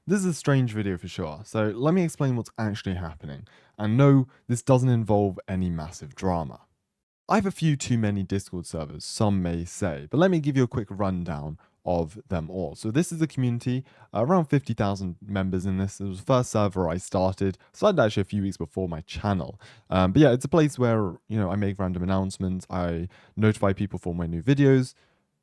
This is a strange video for sure, so let me explain what's actually happening. And no, this doesn't involve any massive drama. I have a few too many Discord servers, some may say, but let me give you a quick rundown of them all. So this is the community, around 50,000 members in this. It was the first server I started actually a few weeks before my channel. But yeah, it's a place where, I make random announcements, I notify people for my new videos,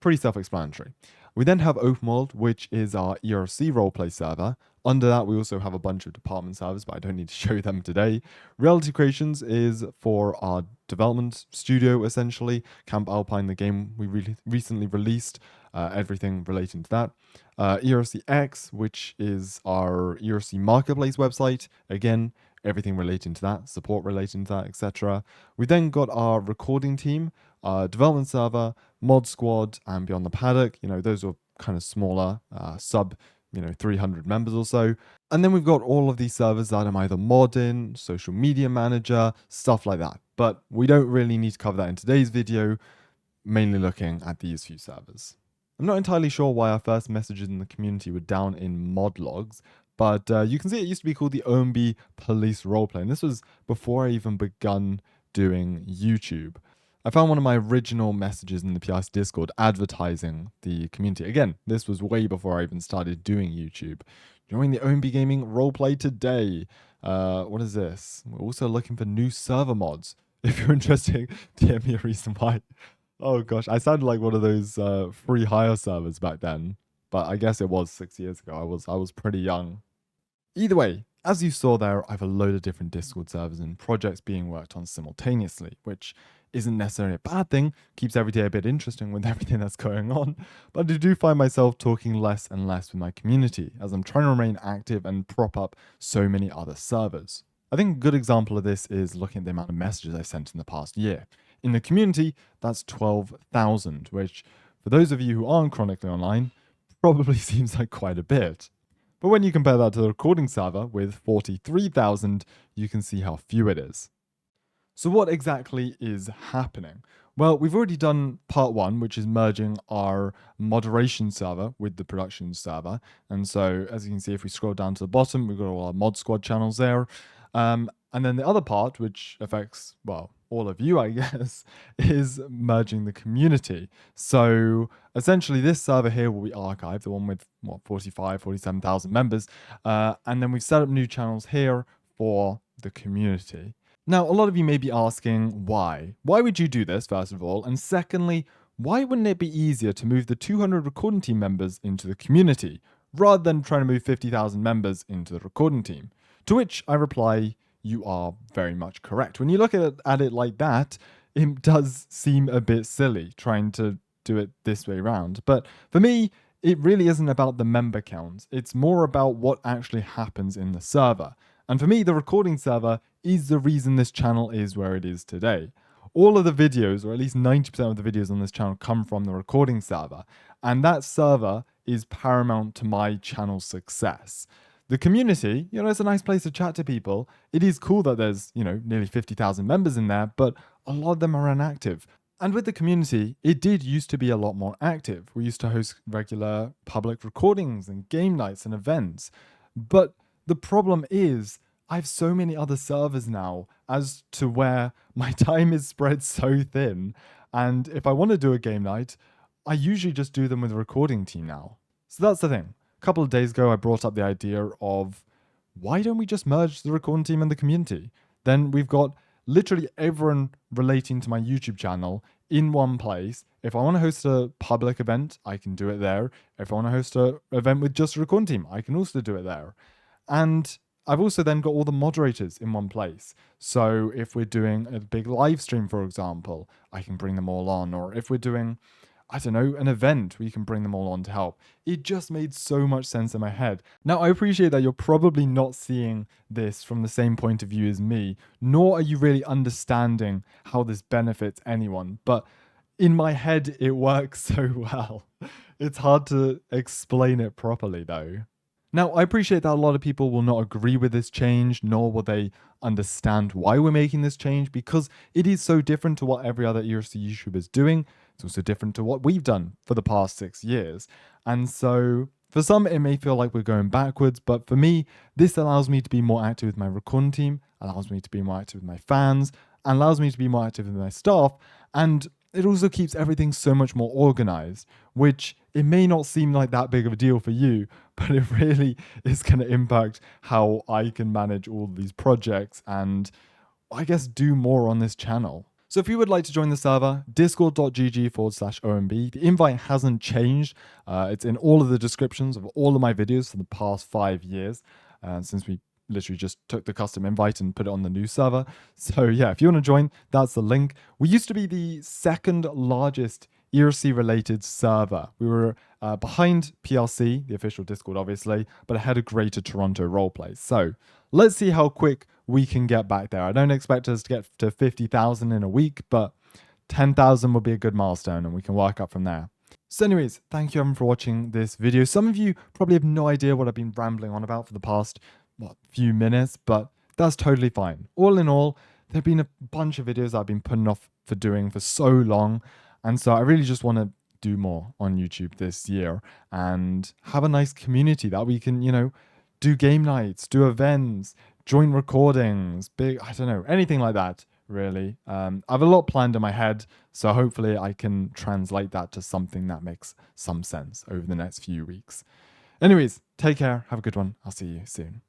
pretty self-explanatory. We then have Open World, which is our ERLC roleplay server. Under that, we also have a bunch of department servers, but I don't need to show them today. Reality Creations is for our development studio, essentially. Camp Alpine, the game we recently released, everything relating to that. ERLC X, which is our ERLC marketplace website. Again, everything relating to that, support relating to that, etc. We then got our recording team, development server, mod squad, and Beyond the Paddock. Those are kind of smaller, sub 300 members or so. And then we've got all of these servers that I'm either modding, social media manager, stuff like that. But we don't really need to cover that in today's video, mainly looking at these few servers. I'm not entirely sure why our first messages in the community were down in mod logs, but you can see it used to be called the OMB Police Roleplay, and this was before I even begun doing YouTube. I found one of my original messages in the PRC Discord advertising the community. Again, this was way before I even started doing YouTube. Join the OMB Gaming Roleplay today. What is this? We're also looking for new server mods. If you're interested, DM me a reason why. Oh gosh, I sounded like one of those free hire servers back then. But I guess it was 6 years ago. I was pretty young. Either way, as you saw there, I have a load of different Discord servers and projects being worked on simultaneously, which isn't necessarily a bad thing, keeps every day a bit interesting with everything that's going on, but I do find myself talking less and less with my community as I'm trying to remain active and prop up so many other servers. I think a good example of this is looking at the amount of messages I sent in the past year. In the community, that's 12,000, which for those of you who aren't chronically online, probably seems like quite a bit. But when you compare that to the recording server with 43,000, you can see how few it is. So what exactly is happening? Well, we've already done part one, which is merging our moderation server with the production server. And so, as you can see, if we scroll down to the bottom, we've got all our mod squad channels there. And then the other part, which affects, well, all of you, I guess, is merging the community. So essentially this server here will be archived, the one with 47,000 members. And then we've set up new channels here for the community. Now, a lot of you may be asking why. Why would you do this, first of all? And secondly, why wouldn't it be easier to move the 200 recording team members into the community rather than trying to move 50,000 members into the recording team? To which I reply, you are very much correct. When you look at it like that, it does seem a bit silly trying to do it this way around. But for me, it really isn't about the member count. It's more about what actually happens in the server. And for me, the recording server is the reason this channel is where it is today. All of the videos, or at least 90% of the videos on this channel, come from the recording server. And that server is paramount to my channel's success. The community, it's a nice place to chat to people. It is cool that there's, nearly 50,000 members in there, but a lot of them are inactive. And with the community, it did used to be a lot more active. We used to host regular public recordings and game nights and events. But the problem is, I have so many other servers now as to where my time is spread so thin. And if I want to do a game night, I usually just do them with a recording team now. So that's the thing. A couple of days ago, I brought up the idea of why don't we just merge the recording team and the community? Then we've got literally everyone relating to my YouTube channel in one place. If I want to host a public event, I can do it there. If I want to host an event with just a recording team, I can also do it there. And I've also then got all the moderators in one place. So if we're doing a big live stream, for example, I can bring them all on. Or if we're doing, an event, we can bring them all on to help. It just made so much sense in my head. Now, I appreciate that you're probably not seeing this from the same point of view as me, nor are you really understanding how this benefits anyone. But in my head, it works so well. It's hard to explain it properly, though. Now, I appreciate that a lot of people will not agree with this change, nor will they understand why we're making this change, because it is so different to what every other ERLC YouTuber is doing. It's also different to what we've done for the past 6 years. And so For some, it may feel like we're going backwards, but for me, this allows me to be more active with my recording team, allows me to be more active with my fans, and allows me to be more active with my staff, and it also keeps everything so much more organized, which it may not seem like that big of a deal for you, but it really is going to impact how I can manage all these projects and I guess do more on this channel. So if you would like to join the server, discord.gg/OMB. The invite hasn't changed. It's in all of the descriptions of all of my videos for the past 5 years, since we literally just took the custom invite and put it on the new server. So yeah, if you want to join, that's the link. We used to be the second largest ERLC related server. We were behind PRC, the official Discord, obviously, but ahead of Greater Toronto Roleplay. So let's see how quick we can get back there. I don't expect us to get to 50,000 in a week, but 10,000 would be a good milestone and we can work up from there. So anyways, thank you everyone for watching this video. Some of you probably have no idea what I've been rambling on about for the past, few minutes, but that's totally fine. All in all, there have been a bunch of videos I've been putting off for doing for so long. And so I really just want to do more on YouTube this year and have a nice community that we can, do game nights, do events, joint recordings, I don't know, anything like that, really. I have a lot planned in my head, so hopefully I can translate that to something that makes some sense over the next few weeks. Anyways, take care, have a good one, I'll see you soon.